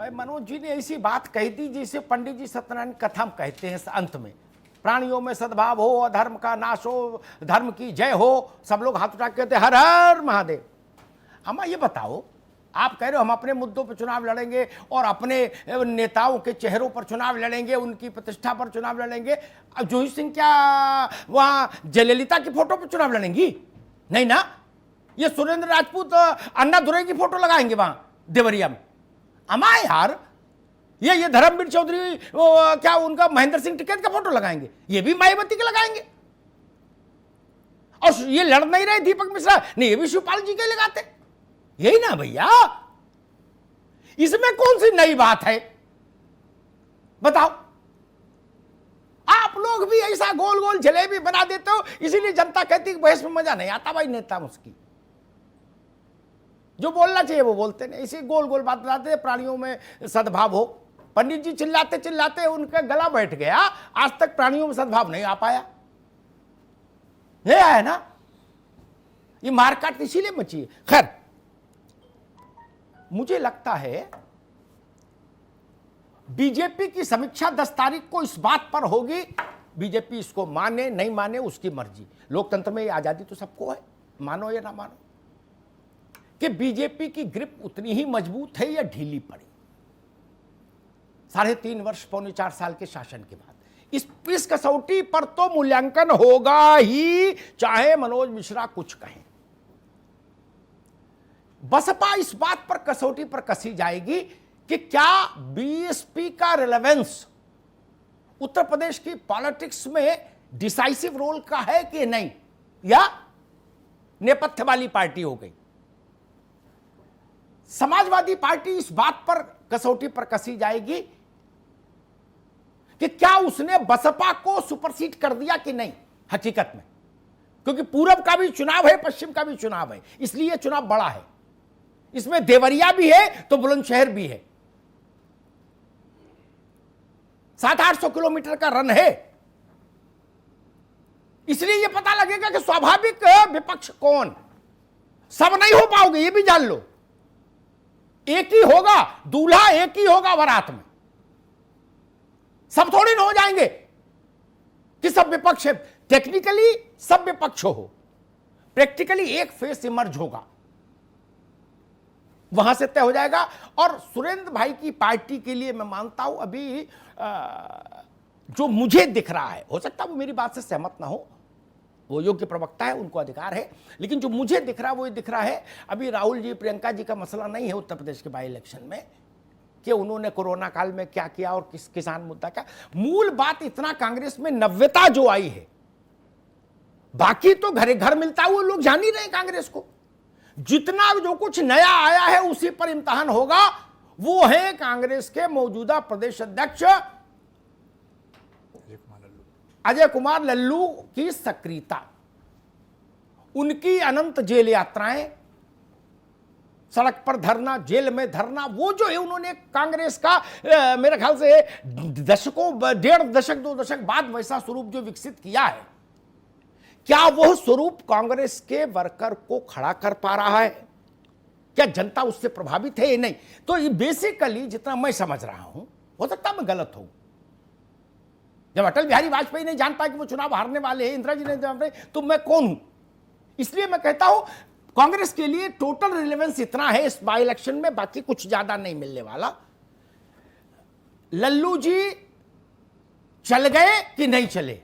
भाई मनोज जी ने ऐसी बात कही थी जिसे पंडित जी सत्यनारायण कथा में कहते हैं अंत में, प्राणियों में सद्भाव हो, अधर्म का नाश हो, धर्म की जय हो। सब लोग हाथ उठा के कहते हर हर महादेव। अम्मा ये बताओ, आप कह रहे हो हम अपने मुद्दों पर चुनाव लड़ेंगे और अपने नेताओं के चेहरों पर चुनाव लड़ेंगे, उनकी प्रतिष्ठा पर चुनाव लड़ेंगे। अब जूही सिंह क्या वहां जयललिता की फोटो पर चुनाव लड़ेंगी? नहीं ना। ये सुरेंद्र राजपूत अन्ना दुरई की फोटो लगाएंगे वहां देवरिया में? अम्मा यार, ये धर्मवीर चौधरी क्या उनका महेंद्र सिंह टिकैत का फोटो लगाएंगे? ये भी मायावती के लगाएंगे। और ये लड़ नहीं रहे दीपक मिश्रा, नहीं ये भी शिवपाल जी के लगाते। यही ना भैया, इसमें कौन सी नई बात है बताओ? आप लोग भी ऐसा गोल गोल जलेबी बना देते हो, इसीलिए जनता कहती है कि बहस में मजा नहीं आता भाई नेता उसकी। जो बोलना चाहिए वो बोलते नहीं, इसी गोल गोल बात बताते। प्राणियों में सद्भाव हो, पंडित जी चिल्लाते चिल्लाते उनका गला बैठ गया, आज तक प्राणियों में सद्भाव नहीं आ पाया। ये है ना, ये मारकाट इसीलिए मची है। खैर, मुझे लगता है बीजेपी की समीक्षा 10 तारीख को इस बात पर होगी, बीजेपी इसको माने नहीं माने उसकी मर्जी। लोकतंत्र में ये आजादी तो सबको है, मानो या ना मानो, कि बीजेपी की ग्रिप उतनी ही मजबूत है या ढीली पड़ी 3.5 वर्ष पौने 4 साल के शासन के बाद। इस कसौटी पर तो मूल्यांकन होगा ही, चाहे मनोज मिश्रा कुछ कहें। बसपा इस बात पर कसौटी पर कसी जाएगी कि क्या बीएसपी का रिलेवेंस उत्तर प्रदेश की पॉलिटिक्स में डिसाइसिव रोल का है कि नहीं, या नेपथ्य वाली पार्टी हो गई। समाजवादी पार्टी इस बात पर कसौटी पर कसी जाएगी कि क्या उसने बसपा को सुपरसीड कर दिया कि नहीं हकीकत में, क्योंकि पूरब का भी चुनाव है, पश्चिम का भी चुनाव है, इसलिए चुनाव बड़ा है। इसमें देवरिया भी है तो बुलंदशहर भी है, 700-800 किलोमीटर का रन है, इसलिए यह पता लगेगा कि स्वाभाविक विपक्ष कौन। सब नहीं हो पाओगे ये भी जान लो, एक ही होगा दूल्हा, एक ही होगा बारात में। सब थोड़ी ना हो जाएंगे कि सब विपक्ष है। टेक्निकली सब विपक्ष हो, प्रैक्टिकली एक फेस इमर्ज होगा, वहां से तय हो जाएगा। और सुरेंद्र भाई की पार्टी के लिए मैं मानता हूं अभी जो मुझे दिख रहा है, हो सकता है वो मेरी बात से सहमत ना हो, वो योग्य प्रवक्ता है, उनको अधिकार है, लेकिन जो मुझे दिख रहा है वो ये दिख रहा है अभी राहुल जी प्रियंका जी का मसला नहीं है उत्तर प्रदेश के बाई इलेक्शन में कि उन्होंने कोरोना काल में क्या किया और किस किसान मुद्दा क्या। मूल बात इतना कांग्रेस में नव्यता जो आई है, बाकी तो घरे घर मिलता हुआ लोग जान ही रहे कांग्रेस को। जितना जो कुछ नया आया है उसी पर इम्तिहान होगा। वो है कांग्रेस के मौजूदा प्रदेश अध्यक्ष अजय कुमार लल्लू की सक्रियता, उनकी अनंत जेल यात्राएं, सड़क पर धरना, जेल में धरना, वो जो है उन्होंने कांग्रेस का मेरे ख्याल से दशकों, 1.5 दशक 2 दशक बाद वैसा स्वरूप जो विकसित किया है, क्या वह स्वरूप कांग्रेस के वर्कर को खड़ा कर पा रहा है? क्या जनता उससे प्रभावित है या नहीं? तो ये बेसिकली जितना मैं समझ रहा हूं, हो सकता मैं गलत हूं, जब अटल बिहारी वाजपेयी नहीं जान पाए कि वो चुनाव हारने वाले हैं, इंदिरा जी नहीं जान पाए, तो मैं कौन हूं? इसलिए मैं कहता हूं कांग्रेस के लिए टोटल रिलेवेंस इतना है इस बाई इलेक्शन में, बाकी कुछ ज्यादा नहीं मिलने वाला। लल्लू जी चल गए कि नहीं चले,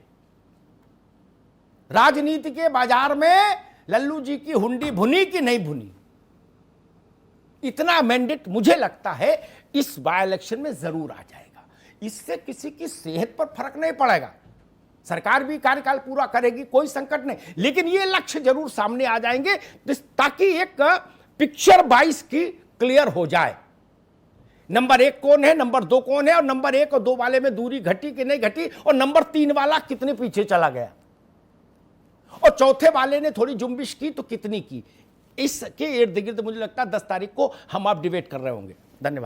राजनीति के बाजार में लल्लू जी की हुंडी भुनी कि नहीं भुनी, इतना मैंडेट मुझे लगता है इस बाय इलेक्शन में जरूर आ जाएगा। इससे किसी की सेहत पर फर्क नहीं पड़ेगा, सरकार भी कार्यकाल पूरा करेगी, कोई संकट नहीं, लेकिन ये लक्ष्य जरूर सामने आ जाएंगे ताकि एक पिक्चर 22 की क्लियर हो जाए। नंबर 1 कौन है, नंबर 2 कौन है, और नंबर 1 और 2 वाले में दूरी घटी कि नहीं घटी, और नंबर 3 वाला कितने पीछे चला गया, और चौथे वाले ने थोड़ी जुम्बिश की तो कितनी की। इसके इर्द गिर्द मुझे लगता है 10 तारीख को हम आप डिबेट कर रहे होंगे। धन्यवाद।